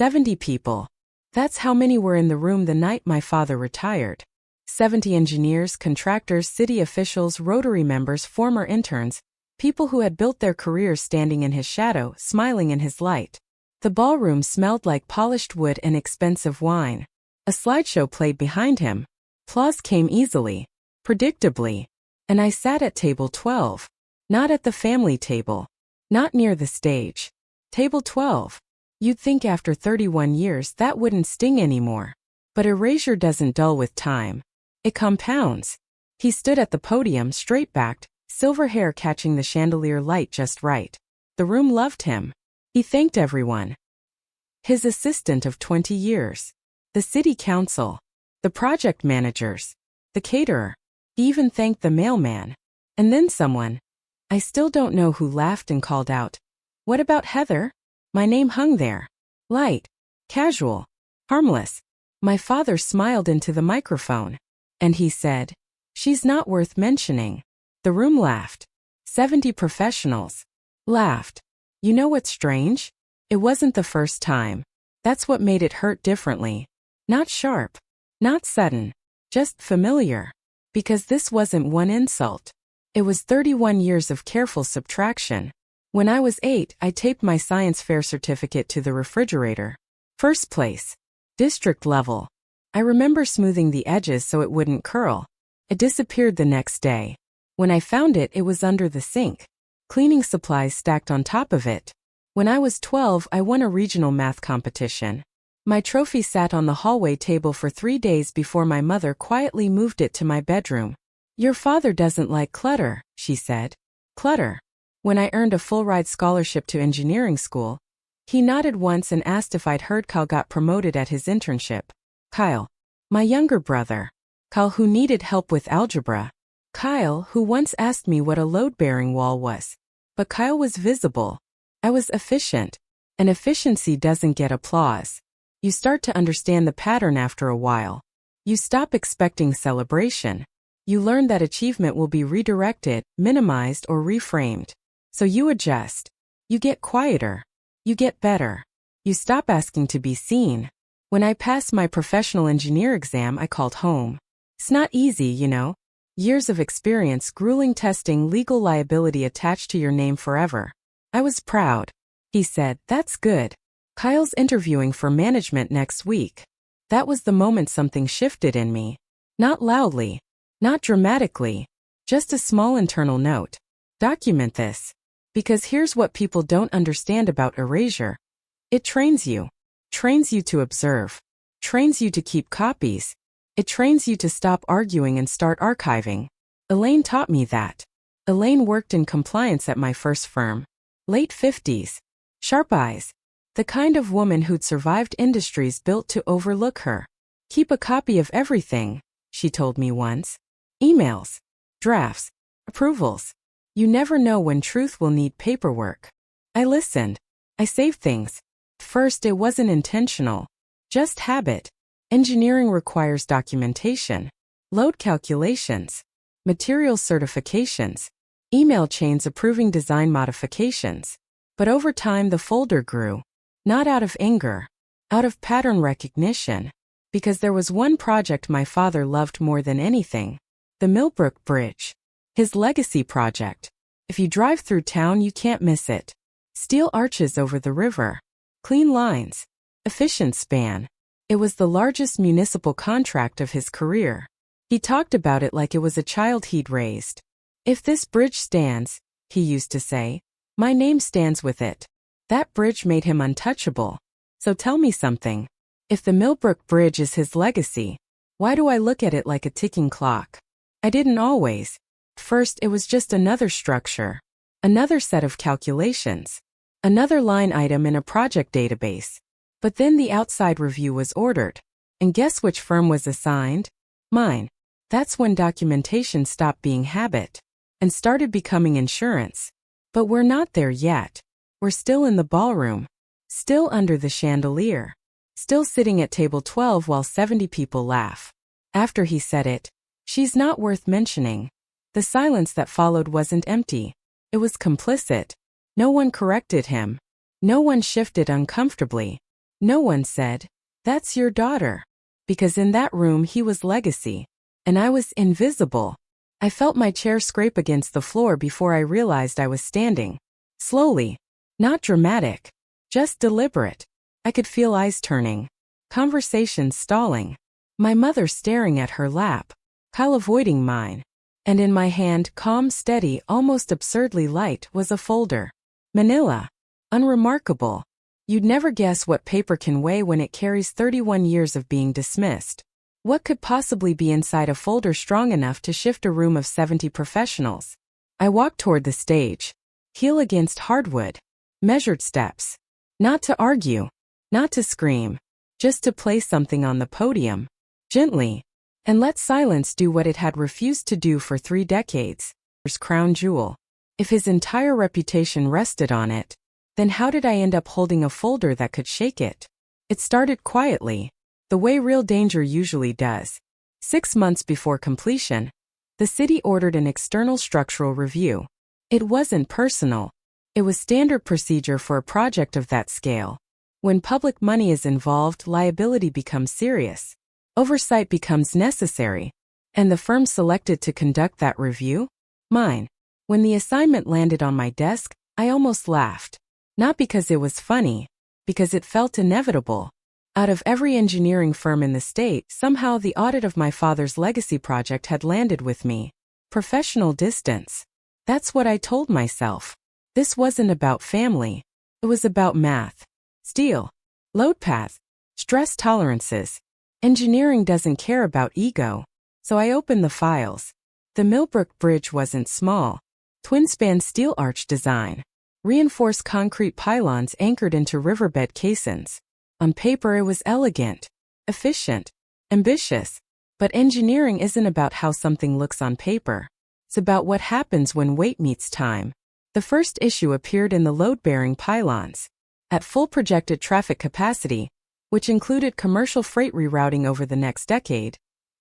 70 people. That's how many were in the room the night my father retired. 70 engineers, contractors, city officials, Rotary members, former interns, people who had built their careers standing in his shadow, smiling in his light. The ballroom smelled like polished wood and expensive wine. A slideshow played behind him. Applause came easily, predictably. And I sat at table 12. Not at the family table. Not near the stage. Table 12. You'd think after 31 years that wouldn't sting anymore. But erasure doesn't dull with time. It compounds. He stood at the podium, straight-backed, silver hair catching the chandelier light just right. The room loved him. He thanked everyone. His assistant of 20 years. The city council. The project managers. The caterer. He even thanked the mailman. And then someone, I still don't know who, laughed and called out, "What about Heather?" My name hung there. Light. Casual. Harmless. My father smiled into the microphone. And he said, "She's not worth mentioning." The room laughed. 70 professionals. Laughed. You know what's strange? It wasn't the first time. That's what made it hurt differently. Not sharp. Not sudden. Just familiar. Because this wasn't one insult. It was 31 years of careful subtraction. When I was 8, I taped my science fair certificate to the refrigerator. First place. District level. I remember smoothing the edges so it wouldn't curl. It disappeared the next day. When I found it, it was under the sink. Cleaning supplies stacked on top of it. When I was 12, I won a regional math competition. My trophy sat on the hallway table for 3 days before my mother quietly moved it to my bedroom. "Your father doesn't like clutter," she said. Clutter. When I earned a full-ride scholarship to engineering school, he nodded once and asked if I'd heard Kyle got promoted at his internship. Kyle. My younger brother. Kyle, who needed help with algebra. Kyle, who once asked me what a load-bearing wall was. But Kyle was visible. I was efficient. And efficiency doesn't get applause. You start to understand the pattern after a while. You stop expecting celebration. You learn that achievement will be redirected, minimized, or reframed. So you adjust. You get quieter. You get better. You stop asking to be seen. When I passed my professional engineer exam, I called home. It's not easy, you know. Years of experience, grueling testing, legal liability attached to your name forever. I was proud. He said, "That's good. Kyle's interviewing for management next week." That was the moment something shifted in me. Not loudly. Not dramatically. Just a small internal note. Document this. Because here's what people don't understand about erasure. It trains you. Trains you to observe. Trains you to keep copies. It trains you to stop arguing and start archiving. Elaine taught me that. Elaine worked in compliance at my first firm. Late 50s. Sharp eyes. The kind of woman who'd survived industries built to overlook her. "Keep a copy of everything," she told me once. Emails. Drafts. Approvals. You never know when truth will need paperwork. I listened. I saved things. First, it wasn't intentional. Just habit. Engineering requires documentation. Load calculations. Material certifications. Email chains approving design modifications. But over time the folder grew. Not out of anger. Out of pattern recognition. Because there was one project my father loved more than anything. The Millbrook Bridge. His legacy project. If you drive through town, you can't miss it. Steel arches over the river. Clean lines. Efficient span. It was the largest municipal contract of his career. He talked about it like it was a child he'd raised. "If this bridge stands," he used to say, "my name stands with it." That bridge made him untouchable. So tell me something. If the Millbrook Bridge is his legacy, why do I look at it like a ticking clock? I didn't always. First, it was just another structure. Another set of calculations. Another line item in a project database. But then the outside review was ordered. And guess which firm was assigned? Mine. That's when documentation stopped being habit and started becoming insurance. But we're not there yet. We're still in the ballroom. Still under the chandelier. Still sitting at table 12 while 70 people laugh. After he said it, "She's not worth mentioning." The silence that followed wasn't empty. It was complicit. No one corrected him. No one shifted uncomfortably. No one said, "That's your daughter." Because in that room he was legacy. And I was invisible. I felt my chair scrape against the floor before I realized I was standing. Slowly. Not dramatic. Just deliberate. I could feel eyes turning. Conversations stalling. My mother staring at her lap. Kyle avoiding mine. And in my hand, calm, steady, almost absurdly light, was a folder. Manila. Unremarkable. You'd never guess what paper can weigh when it carries 31 years of being dismissed. What could possibly be inside a folder strong enough to shift a room of 70 professionals? I walked toward the stage. Heel against hardwood. Measured steps. Not to argue. Not to scream. Just to place something on the podium. Gently. And let silence do what it had refused to do for 3 decades. His crown jewel. If his entire reputation rested on it, then how did I end up holding a folder that could shake it? It started quietly, the way real danger usually does. 6 months before completion, the city ordered an external structural review. It wasn't personal. It was standard procedure for a project of that scale. When public money is involved, liability becomes serious. Oversight becomes necessary. And the firm selected to conduct that review? Mine. When the assignment landed on my desk, I almost laughed. Not because it was funny, because it felt inevitable. Out of every engineering firm in the state, somehow the audit of my father's legacy project had landed with me. Professional distance. That's what I told myself. This wasn't about family. It was about math. Steel. Load path. Stress tolerances. Engineering doesn't care about ego. So I opened the files. The Millbrook Bridge wasn't small. Twin-span steel arch design. Reinforced concrete pylons anchored into riverbed caissons. On paper it was elegant, efficient, ambitious. But engineering isn't about how something looks on paper. It's about what happens when weight meets time. The first issue appeared in the load-bearing pylons. At full projected traffic capacity, which included commercial freight rerouting over the next decade,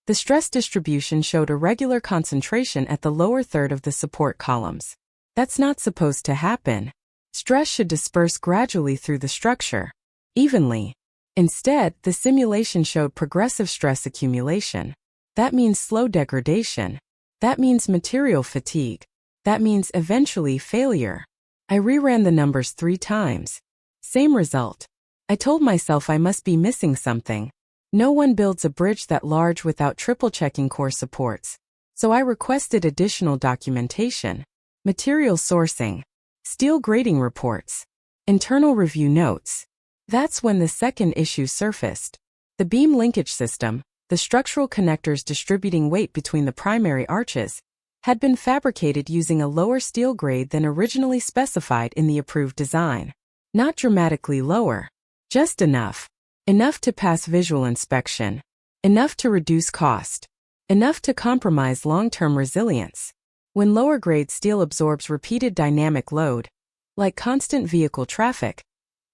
the stress distribution showed a regular concentration at the lower third of the support columns. That's not supposed to happen. Stress should disperse gradually through the structure, evenly. Instead, the simulation showed progressive stress accumulation. That means slow degradation. That means material fatigue. That means eventually failure. I reran the numbers 3 times. Same result. I told myself I must be missing something. No one builds a bridge that large without triple-checking core supports. So I requested additional documentation. Material sourcing. Steel grading reports. Internal review notes. That's when the second issue surfaced. The beam linkage system, the structural connectors distributing weight between the primary arches, had been fabricated using a lower steel grade than originally specified in the approved design. Not dramatically lower. Just enough. Enough to pass visual inspection. Enough to reduce cost. Enough to compromise long-term resilience. When lower-grade steel absorbs repeated dynamic load, like constant vehicle traffic,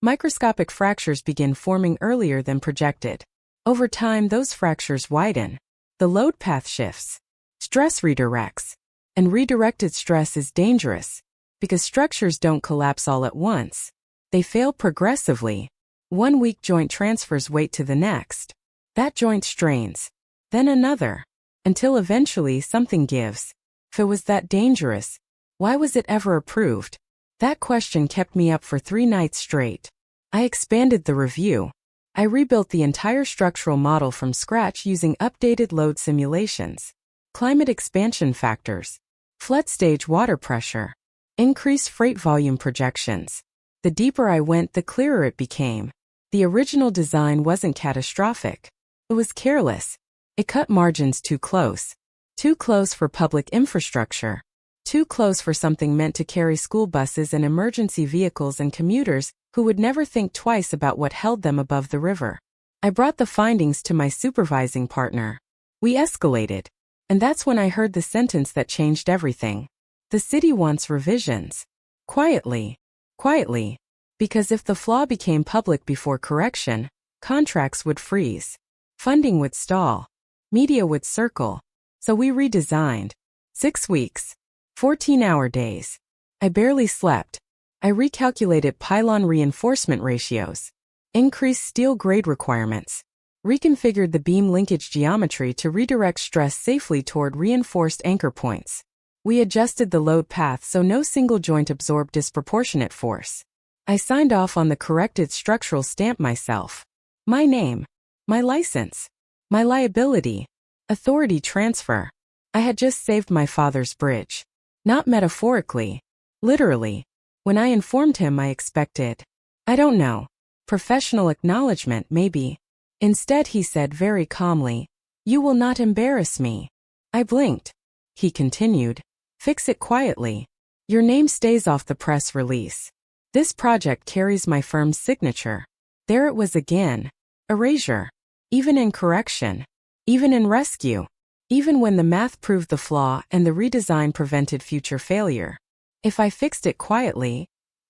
microscopic fractures begin forming earlier than projected. Over time, those fractures widen. The load path shifts. Stress redirects. And redirected stress is dangerous, because structures don't collapse all at once. They fail progressively. One weak joint transfers weight to the next. That joint strains. Then another. Until eventually something gives. If it was that dangerous, why was it ever approved? That question kept me up for 3 nights straight. I expanded the review. I rebuilt the entire structural model from scratch using updated load simulations. Climate expansion factors. Flood stage water pressure. Increased freight volume projections. The deeper I went, the clearer it became. The original design wasn't catastrophic. It was careless. It cut margins too close. Too close for public infrastructure. Too close for something meant to carry school buses and emergency vehicles and commuters who would never think twice about what held them above the river. I brought the findings to my supervising partner. We escalated. And that's when I heard the sentence that changed everything. The city wants revisions. Quietly. Quietly. Because if the flaw became public before correction, contracts would freeze. Funding would stall. Media would circle. So we redesigned. 6 weeks. 14-hour days. I barely slept. I recalculated pylon reinforcement ratios. increased steel grade requirements, reconfigured the beam linkage geometry to redirect stress safely toward reinforced anchor points. We adjusted the load path so no single joint absorbed disproportionate force. I signed off on the corrected structural stamp myself. My name, my license, my liability, authority transfer. I had just saved my father's bridge. Not metaphorically, literally. When I informed him, I expected, I don't know, professional acknowledgement maybe. Instead, he said very calmly, "You will not embarrass me." I blinked. He continued, "Fix it quietly. Your name stays off the press release. This project carries my firm's signature." There it was again. Erasure. Even in correction. Even in rescue. Even when the math proved the flaw and the redesign prevented future failure. If I fixed it quietly,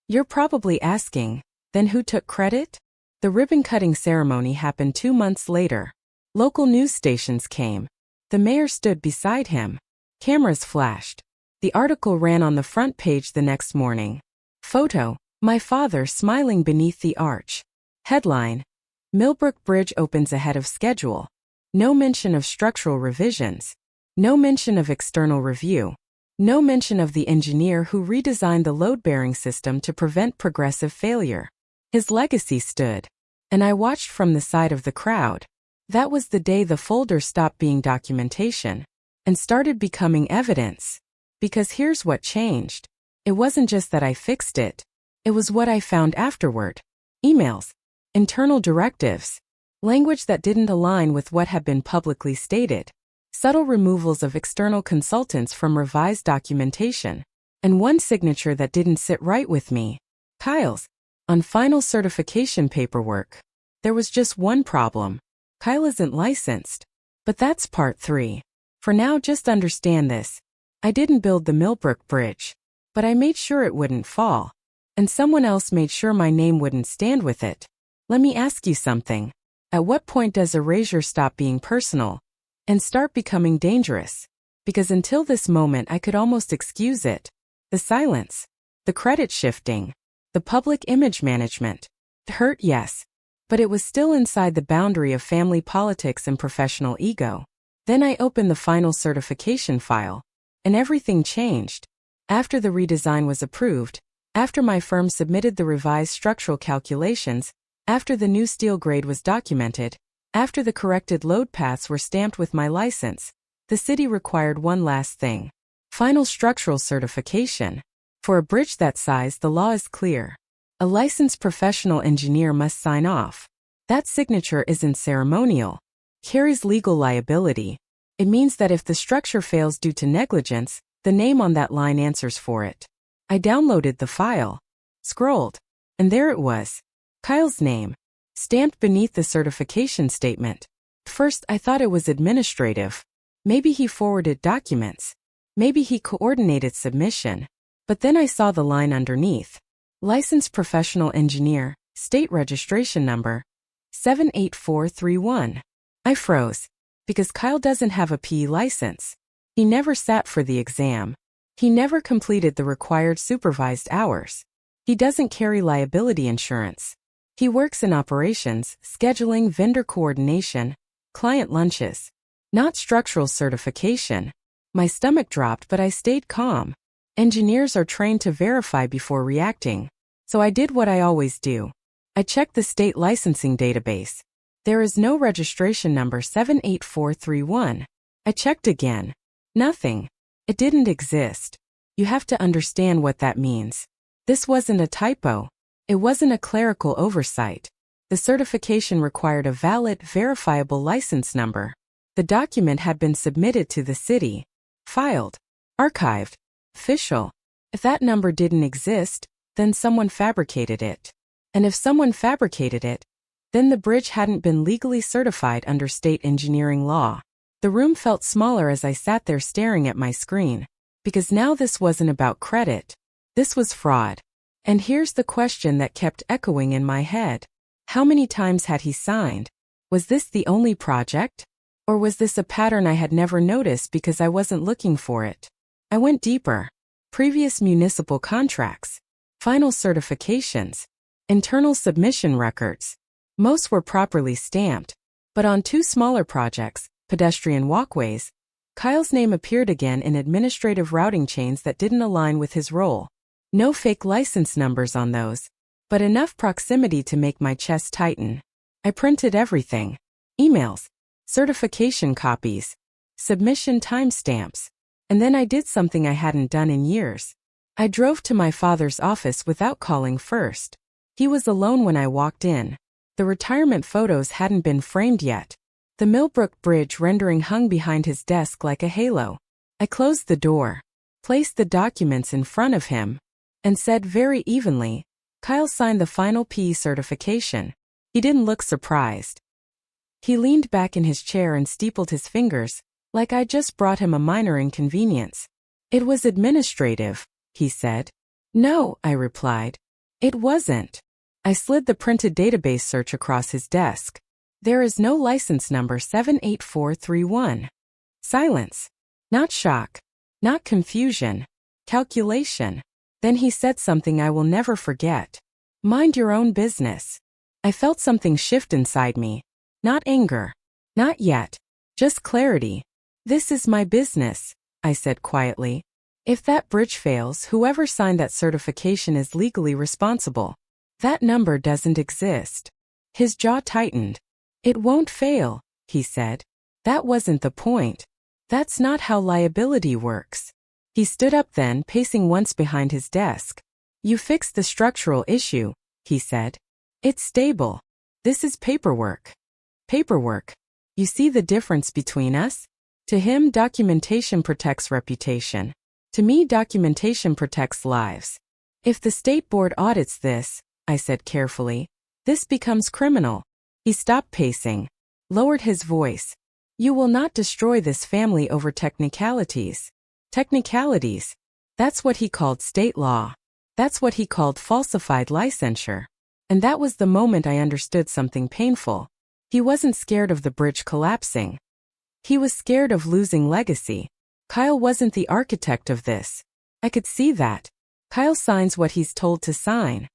you're probably asking, then who took credit? The ribbon-cutting ceremony happened 2 months later. Local news stations came. The mayor stood beside him. Cameras flashed. The article ran on the front page the next morning. Photo, my father smiling beneath the arch. Headline, Millbrook Bridge opens ahead of schedule. No mention of structural revisions. No mention of external review. No mention of the engineer who redesigned the load-bearing system to prevent progressive failure. His legacy stood. And I watched from the side of the crowd. That was the day the folder stopped being documentation and started becoming evidence. Because here's what changed. It wasn't just that I fixed it. It was what I found afterward. Emails. Internal directives. Language that didn't align with what had been publicly stated. Subtle removals of external consultants from revised documentation. And one signature that didn't sit right with me. Kyle's. On final certification paperwork. There was just one problem. Kyle isn't licensed. But that's part 3. For now, just understand this. I didn't build the Millbrook Bridge. But I made sure it wouldn't fall. And someone else made sure my name wouldn't stand with it. Let me ask you something. At what point does erasure stop being personal and start becoming dangerous? Because until this moment I could almost excuse it. The silence. The credit shifting. The public image management. It hurt, yes. But it was still inside the boundary of family politics and professional ego. Then I opened the final certification file. And everything changed. After the redesign was approved, after my firm submitted the revised structural calculations, after the new steel grade was documented, after the corrected load paths were stamped with my license, the city required one last thing. Final structural certification. For a bridge that size, the law is clear. A licensed professional engineer must sign off. That signature isn't ceremonial. Carries legal liability. It means that if the structure fails due to negligence, the name on that line answers for it. I downloaded the file. Scrolled. And there it was. Kyle's name. Stamped beneath the certification statement. First, I thought it was administrative. Maybe he forwarded documents. Maybe he coordinated submission. But then I saw the line underneath. Licensed professional engineer, state registration number, 78431. I froze. Because Kyle doesn't have a PE license. He never sat for the exam. He never completed the required supervised hours. He doesn't carry liability insurance. He works in operations, scheduling, vendor coordination, client lunches. Not structural certification. My stomach dropped, but I stayed calm. Engineers are trained to verify before reacting. So I did what I always do. I checked the state licensing database. There is no registration number 78431. I checked again. Nothing. It didn't exist. You have to understand what that means. This wasn't a typo. It wasn't a clerical oversight. The certification required a valid, verifiable license number. The document had been submitted to the city. Filed. Archived. Official. If that number didn't exist, then someone fabricated it. And if someone fabricated it, then the bridge hadn't been legally certified under state engineering law. The room felt smaller as I sat there staring at my screen. Because now this wasn't about credit. This was fraud. And here's the question that kept echoing in my head. How many times had he signed? Was this the only project? Or was this a pattern I had never noticed because I wasn't looking for it? I went deeper. Previous municipal contracts. Final certifications. Internal submission records. Most were properly stamped, but on 2 smaller projects, pedestrian walkways, Kyle's name appeared again in administrative routing chains that didn't align with his role. No fake license numbers on those, but enough proximity to make my chest tighten. I printed everything. Emails, certification copies, submission timestamps, and then I did something I hadn't done in years. I drove to my father's office without calling first. He was alone when I walked in. The retirement photos hadn't been framed yet. The Millbrook Bridge rendering hung behind his desk like a halo. I closed the door, placed the documents in front of him, and said very evenly, "Kyle signed the final PE certification." He didn't look surprised. He leaned back in his chair and steepled his fingers, like I just brought him a minor inconvenience. "It was administrative," he said. "No," I replied. "It wasn't." I slid the printed database search across his desk. "There is no license number 78431. Silence. Not shock. Not confusion. Calculation. Then he said something I will never forget. "Mind your own business." I felt something shift inside me. Not anger. Not yet. Just clarity. "This is my business," I said quietly. "If that bridge fails, whoever signed that certification is legally responsible. That number doesn't exist." His jaw tightened. "It won't fail," he said. "That wasn't the point. That's not how liability works." He stood up then, pacing once behind his desk. "You fixed the structural issue," he said. "It's stable. This is paperwork." Paperwork. You see the difference between us? To him, documentation protects reputation. To me, documentation protects lives. "If the state board audits this," I said carefully, "this becomes criminal." He stopped pacing, lowered his voice. "You will not destroy this family over technicalities." Technicalities. That's what he called state law. That's what he called falsified licensure. And that was the moment I understood something painful. He wasn't scared of the bridge collapsing. He was scared of losing legacy. Kyle wasn't the architect of this. I could see that. Kyle signs what he's told to sign.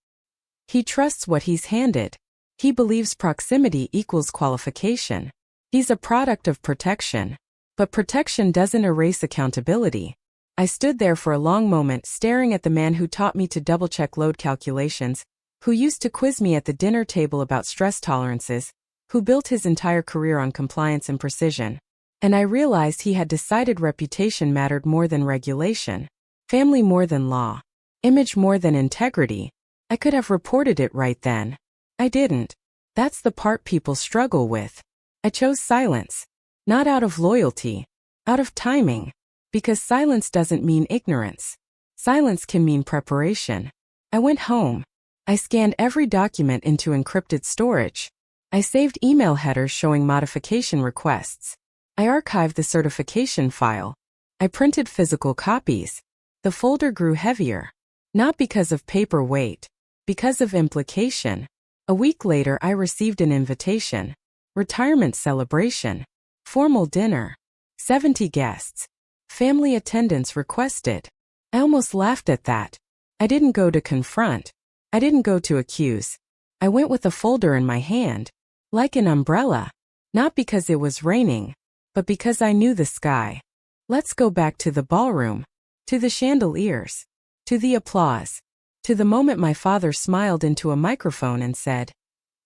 He trusts what he's handed. He believes proximity equals qualification. He's a product of protection. But protection doesn't erase accountability. I stood there for a long moment staring at the man who taught me to double-check load calculations, who used to quiz me at the dinner table about stress tolerances, who built his entire career on compliance and precision. And I realized he had decided reputation mattered more than regulation, family more than law, image more than integrity. I could have reported it right then. I didn't. That's the part people struggle with. I chose silence. Not out of loyalty. Out of timing. Because silence doesn't mean ignorance. Silence can mean preparation. I went home. I scanned every document into encrypted storage. I saved email headers showing modification requests. I archived the certification file. I printed physical copies. The folder grew heavier. Not because of paper weight. Because of implication. A week later I received an invitation. Retirement celebration. Formal dinner. 70 guests. Family attendance requested. I almost laughed at that. I didn't go to confront. I didn't go to accuse. I went with a folder in my hand. Like an umbrella. Not because it was raining, but because I knew the sky. Let's go back to the ballroom. To the chandeliers. To the applause. To the moment my father smiled into a microphone and said,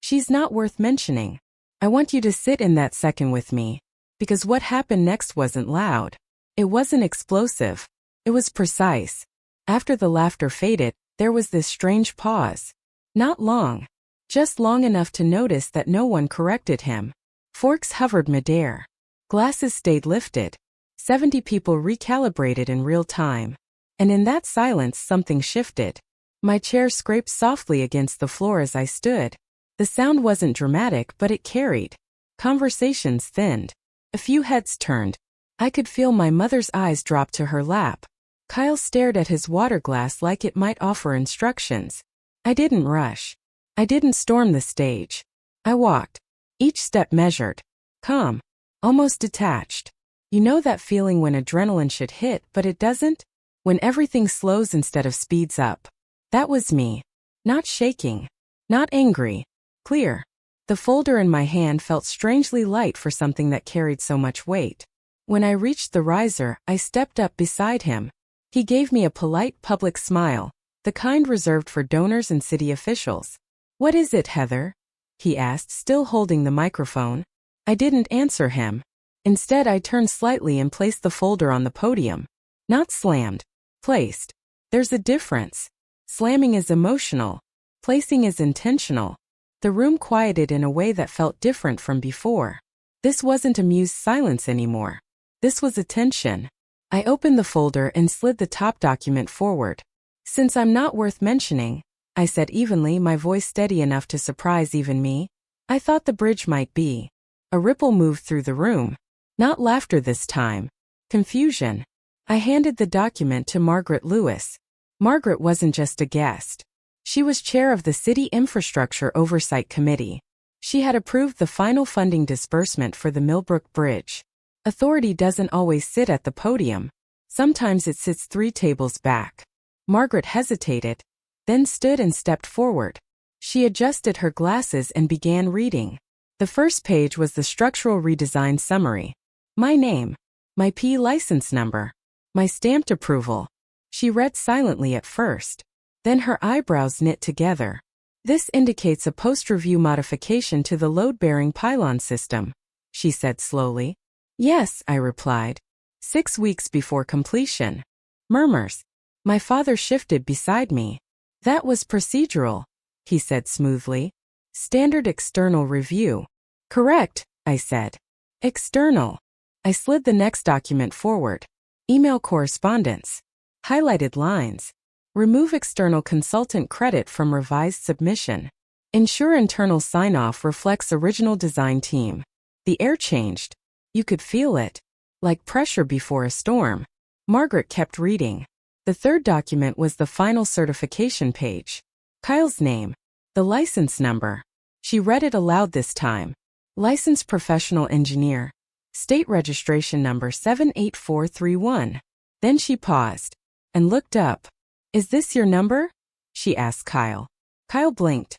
"She's not worth mentioning. I want you to sit in that second with me." Because what happened next wasn't loud. It wasn't explosive. It was precise. After the laughter faded, there was this strange pause. Not long. Just long enough to notice that no one corrected him. Forks hovered midair. Glasses stayed lifted. 70 people recalibrated in real time. And in that silence something shifted. My chair scraped softly against the floor as I stood. The sound wasn't dramatic, but it carried. Conversations thinned. A few heads turned. I could feel my mother's eyes drop to her lap. Kyle stared at his water glass like it might offer instructions. I didn't rush. I didn't storm the stage. I walked. Each step measured. Calm. Almost detached. You know that feeling when adrenaline should hit, but it doesn't? When everything slows instead of speeds up. That was me. Not shaking. Not angry. Clear. The folder in my hand felt strangely light for something that carried so much weight. When I reached the riser, I stepped up beside him. He gave me a polite public smile, the kind reserved for donors and city officials. "What is it, Heather?" he asked, still holding the microphone. I didn't answer him. Instead, I turned slightly and placed the folder on the podium. Not slammed. Placed. There's a difference. Slamming is emotional. Placing is intentional. The room quieted in a way that felt different from before. This wasn't amused silence anymore. This was attention. I opened the folder and slid the top document forward. "Since I'm not worth mentioning," I said evenly, my voice steady enough to surprise even me. "I thought the bridge might be." A ripple moved through the room. Not laughter this time. Confusion. I handed the document to Margaret Lewis. Margaret wasn't just a guest. She was chair of the City Infrastructure Oversight Committee. She had approved the final funding disbursement for the Millbrook Bridge. Authority doesn't always sit at the podium. Sometimes it sits 3 tables back. Margaret hesitated, then stood and stepped forward. She adjusted her glasses and began reading. The first page was the structural redesign summary. My name. My P license number. My stamped approval. She read silently at first. Then her eyebrows knit together. "This indicates a post-review modification to the load-bearing pylon system," she said slowly. "Yes," I replied. 6 weeks before completion." Murmurs. My father shifted beside me. "That was procedural," he said smoothly. "Standard external review." "Correct," I said. "External." I slid the next document forward. Email correspondence. Highlighted lines. Remove external consultant credit from revised submission. Ensure internal sign-off reflects original design team. The air changed. You could feel it. Like pressure before a storm. Margaret kept reading. The third document was the final certification page. Kyle's name. The license number. She read it aloud this time. Licensed professional engineer. State registration number 78431. Then she paused and looked up. "Is this your number?" she asked Kyle. Kyle blinked.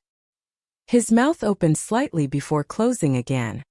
His mouth opened slightly before closing again.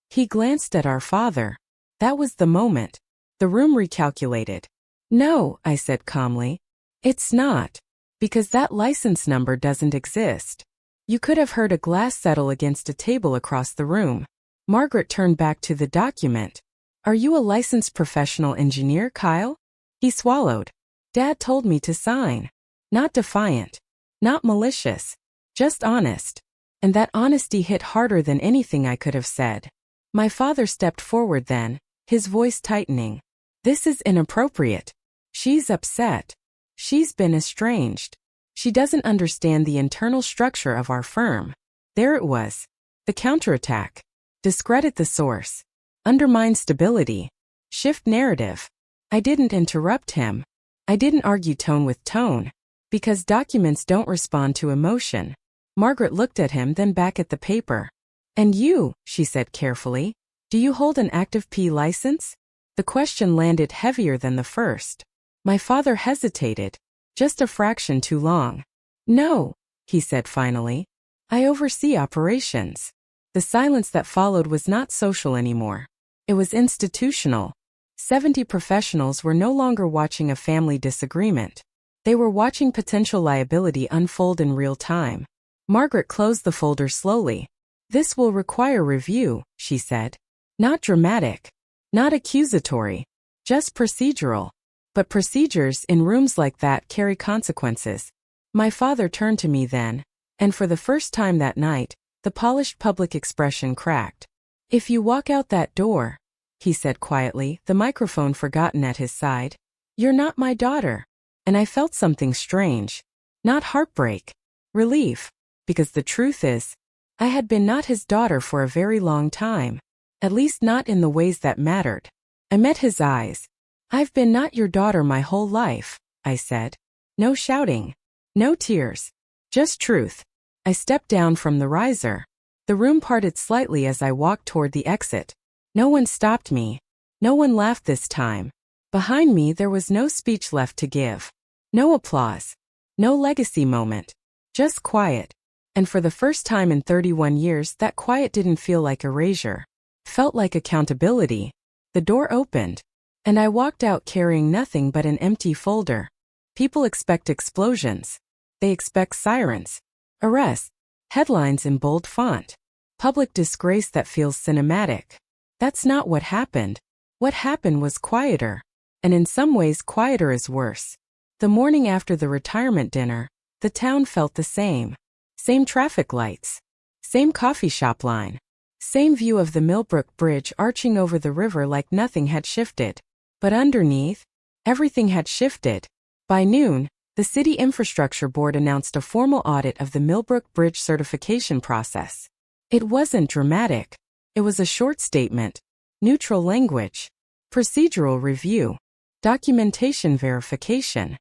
He glanced at our father. That was the moment. The room recalculated. "No," I said calmly. "It's not. Because that license number doesn't exist." You could have heard a glass settle against a table across the room. Margaret turned back to the document. "Are you a licensed professional engineer, Kyle?" He swallowed. "Dad told me to sign." Not defiant. Not malicious. Just honest. And that honesty hit harder than anything I could have said. My father stepped forward then, his voice tightening. "This is inappropriate. She's upset. She's been estranged. She doesn't understand the internal structure of our firm." There it was. The counterattack. Discredit the source. Undermine stability. Shift narrative. I didn't interrupt him. I didn't argue tone with tone. Because documents don't respond to emotion. Margaret looked at him, then back at the paper. "And you," she said carefully, "do you hold an active P license?" The question landed heavier than the first. My father hesitated. Just a fraction too long. "No," he said finally. "I oversee operations." The silence that followed was not social anymore. It was institutional. 70 professionals were no longer watching a family disagreement. They were watching potential liability unfold in real time. Margaret closed the folder slowly. "This will require review," she said. Not dramatic. Not accusatory. Just procedural. But procedures in rooms like that carry consequences. My father turned to me then, and for the first time that night, the polished public expression cracked. "If you walk out that door," he said quietly, the microphone forgotten at his side, "you're not my daughter." And I felt something strange. Not heartbreak. Relief. Because the truth is, I had been not his daughter for a very long time. At least not in the ways that mattered. I met his eyes. "I've been not your daughter my whole life," I said. No shouting. No tears. Just truth. I stepped down from the riser. The room parted slightly as I walked toward the exit. No one stopped me. No one laughed this time. Behind me there was no speech left to give. No applause. No legacy moment. Just quiet. And for the first time in 31 years, that quiet didn't feel like erasure. It felt like accountability. The door opened, and I walked out carrying nothing but an empty folder. People expect explosions. They expect sirens, arrests, headlines in bold font, public disgrace that feels cinematic. That's not what happened. What happened was quieter. And in some ways, quieter is worse. The morning after the retirement dinner, the town felt the same. Same traffic lights. Same coffee shop line. Same view of the Millbrook Bridge arching over the river like nothing had shifted. But underneath, everything had shifted. By noon, the City Infrastructure Board announced a formal audit of the Millbrook Bridge certification process. It wasn't dramatic. It was a short statement, neutral language, procedural review, documentation verification.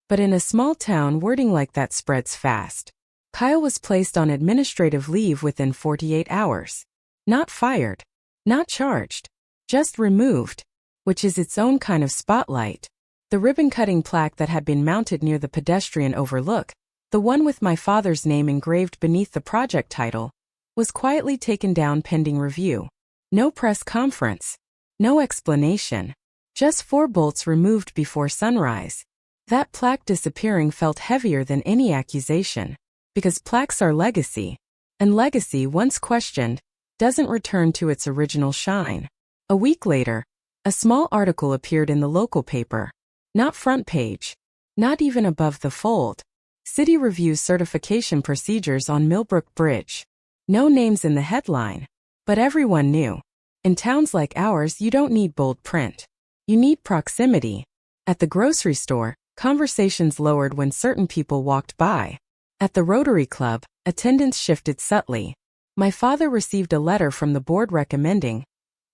But in a small town, wording like that spreads fast. Kyle was placed on administrative leave within 48 hours. Not fired, not charged, just removed, which is its own kind of spotlight. The ribbon-cutting plaque that had been mounted near the pedestrian overlook, the one with my father's name engraved beneath the project title, was quietly taken down pending review. No press conference, no explanation, just 4 bolts removed before sunrise. That plaque disappearing felt heavier than any accusation, because plaques are legacy, and legacy, once questioned, doesn't return to its original shine. A week later, a small article appeared in the local paper. Not front page, not even above the fold. City reviews certification procedures on Millbrook Bridge. No names in the headline, but everyone knew. In towns like ours, you don't need bold print. You need proximity. At the grocery store, conversations lowered when certain people walked by. At the Rotary Club, attendance shifted subtly. My father received a letter from the board recommending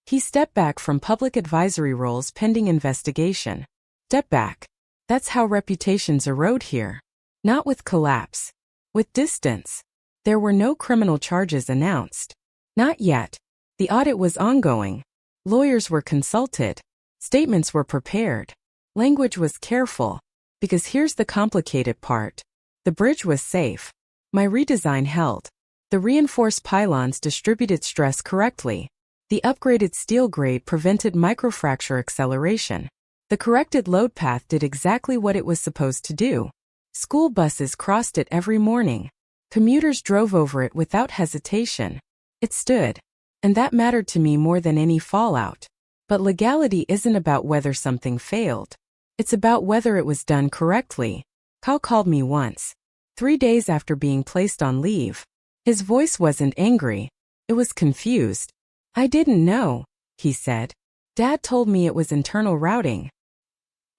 he step back from public advisory roles pending investigation. Step back. That's how reputations erode here. Not with collapse. With distance. There were no criminal charges announced. Not yet. The audit was ongoing. Lawyers were consulted. Statements were prepared. Language was careful. Because here's the complicated part. The bridge was safe. My redesign held. The reinforced pylons distributed stress correctly. The upgraded steel grade prevented microfracture acceleration. The corrected load path did exactly what it was supposed to do. School buses crossed it every morning. Commuters drove over it without hesitation. It stood. And that mattered to me more than any fallout. But legality isn't about whether something failed. It's about whether it was done correctly. Kyle called me once, 3 days after being placed on leave. His voice wasn't angry. It was confused. I didn't know, he said. Dad told me it was internal routing.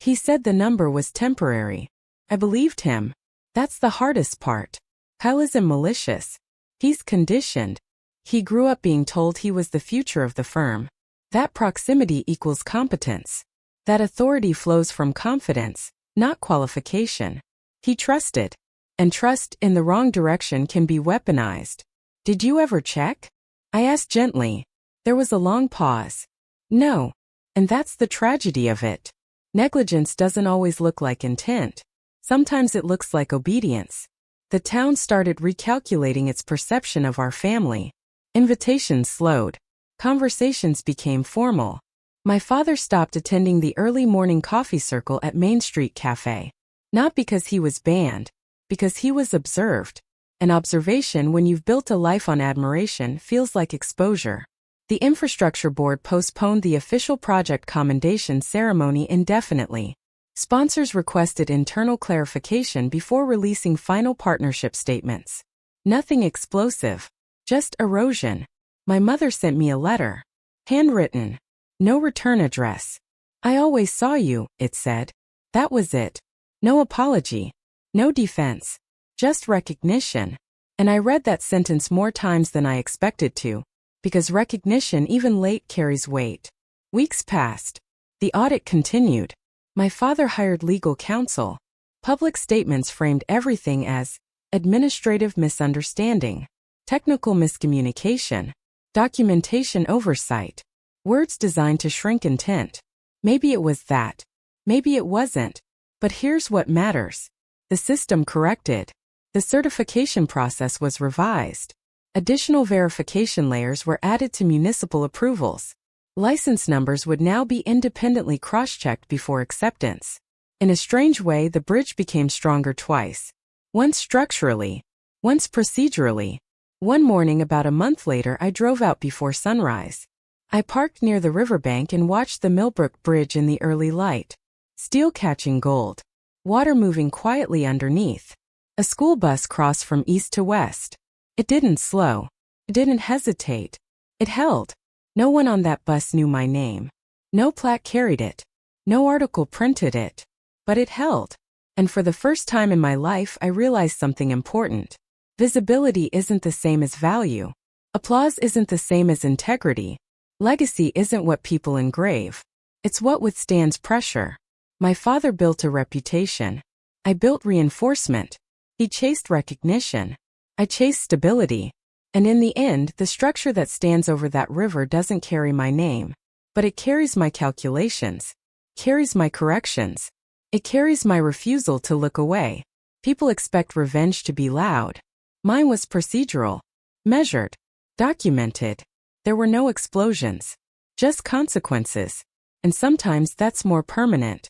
He said the number was temporary. I believed him. That's the hardest part. Kyle isn't malicious. He's conditioned. He grew up being told he was the future of the firm. That proximity equals competence. That authority flows from confidence, not qualification. He trusted. And trust in the wrong direction can be weaponized. Did you ever check? I asked gently. There was a long pause. No. And that's the tragedy of it. Negligence doesn't always look like intent. Sometimes it looks like obedience. The town started recalculating its perception of our family. Invitations slowed. Conversations became formal. My father stopped attending the early morning coffee circle at Main Street Cafe. Not because he was banned, because he was observed. An observation when you've built a life on admiration feels like exposure. The Infrastructure Board postponed the official project commendation ceremony indefinitely. Sponsors requested internal clarification before releasing final partnership statements. Nothing explosive, just erosion. My mother sent me a letter. Handwritten. No return address. I always saw you, it said. That was it. No apology. No defense. Just recognition. And I read that sentence more times than I expected to. Because recognition even late carries weight. Weeks passed. The audit continued. My father hired legal counsel. Public statements framed everything as administrative misunderstanding, technical miscommunication, documentation oversight, words designed to shrink intent. Maybe it was that. Maybe it wasn't. But here's what matters. The system corrected. The certification process was revised. Additional verification layers were added to municipal approvals. License numbers would now be independently cross-checked before acceptance. In a strange way, the bridge became stronger twice. Once structurally, once procedurally. One morning about a month later, I drove out before sunrise. I parked near the riverbank and watched the Millbrook Bridge in the early light. Steel catching gold. Water moving quietly underneath. A school bus crossed from east to west. It didn't slow. It didn't hesitate. It held. No one on that bus knew my name. No plaque carried it. No article printed it. But it held. And for the first time in my life, I realized something important. Visibility isn't the same as value. Applause isn't the same as integrity. Legacy isn't what people engrave. It's what withstands pressure. My father built a reputation. I built reinforcement. He chased recognition. I chased stability. And in the end, the structure that stands over that river doesn't carry my name. But it carries my calculations. Carries my corrections. It carries my refusal to look away. People expect revenge to be loud. Mine was procedural. Measured. Documented. There were no explosions. Just consequences. And sometimes that's more permanent.